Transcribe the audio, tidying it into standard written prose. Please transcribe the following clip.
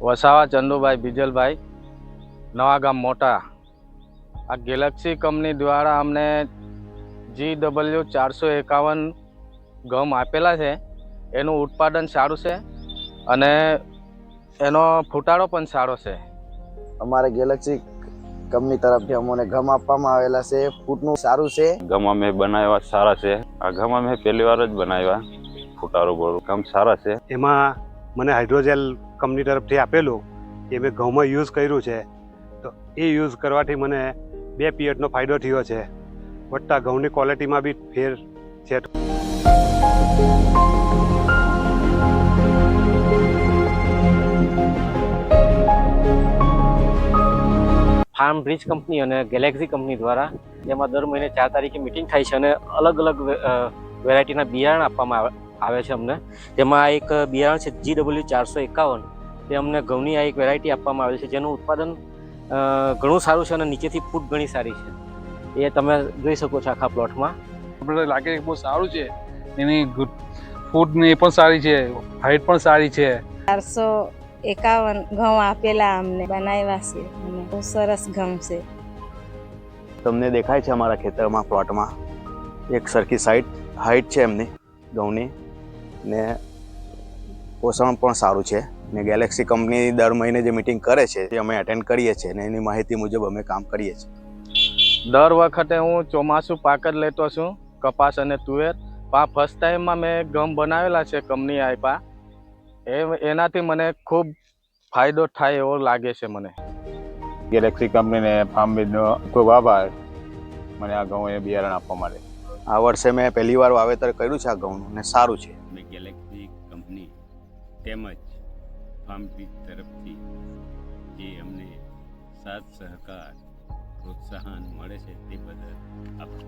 વસાવા ચંદુભાઈ બીજલભાઈ, નવા ગામ મોટા. આ ગેલેક્સી કંપની દ્વારા અમને GW451 ગમ આપેલા છે. એનું ઉત્પાદન સારું છે અને એનો ફૂટાડો પણ સારો છે. અમારે ગેલેક્સી કંપની તરફથી અમને ગમ આપવામાં આવેલા છે. ફૂટનું સારું છે. ગમ અમે બનાવ્યા સારા છે. આ ગમ અમે પહેલી વાર જ બનાવ્યા. ફૂટારો બોળું ગમ સારા છે. એમાં મને હાઇડ્રોજેલ કંપની તરફથી આપેલું એ મેં ઘઉંમાં યુઝ કર્યું છે. તો એ યુઝ કરવાથી મને 2 પિયતનો ફાયદો થયો છે. વત્તા ઘઉંની ક્વોલિટીમાં બી ફેર છે. ફાર્મ બ્રિજ કંપની અને ગેલેક્સી કંપની દ્વારા જેમાં દર મહિને 4 તારીખે મિટિંગ થાય છે અને અલગ અલગ વેરાયટીના બિયારણ આપવામાં આવે છે અમને. તેમાં એક બિયારણ છે GW451. તે અમને ઘઉંની આ એક વેરાયટી આપવામાં આવેલી છે જેનું ઉત્પાદન ઘણું સારું છે અને નીચેથી ફૂટ ઘણી સારી છે. એ તમે જોઈ શકો છો આખા પ્લોટમાં. આપણે લાગે બહુ સારું છે. એની ફૂટ ને એ પણ સારી છે, હાઈટ પણ સારી છે. 451 ઘઉં આપેલા અમને બનાવ્યા છે અને બહુ સરસ ઘઉં છે. તમને દેખાય છે અમારા ખેતરમાં પ્લોટમાં એક સરખી હાઈટ છે એમની ઘઉંની ને પોષણ પણ સારું છે. ને ગેલેક્સી કંપની દર મહિને જે મિટિંગ કરે છે તે અમે એટેન્ડ કરીએ છીએ ને એની માહિતી મુજબ અમે કામ કરીએ છીએ. દર વખતે હું ચોમાસું પાક જ લેતો છું, કપાસ અને તુવેર. પણ ફર્સ્ટ ટાઈમમાં મેં ગમ બનાવેલા છે કંપની આપ્યા. એનાથી મને ખૂબ ફાયદો થાય એવો લાગે છે મને. ગેલેક્સી કંપનીને ફાર્મ બ્રિજનો ખૂબ આભાર મને આ ઘઉં એ બિયારણ આપવા માટે. આ વર્ષે મેં પહેલી વાર વાવેતર કર્યું છે આ ઘઉંનું ને સારું છે. ગેલેક્સી કંપની તેમજ ફાર્મ બ્રિજ તરફથી જે અમને સાથ સહકાર પ્રોત્સાહન મળે છે તે બદલ આભાર.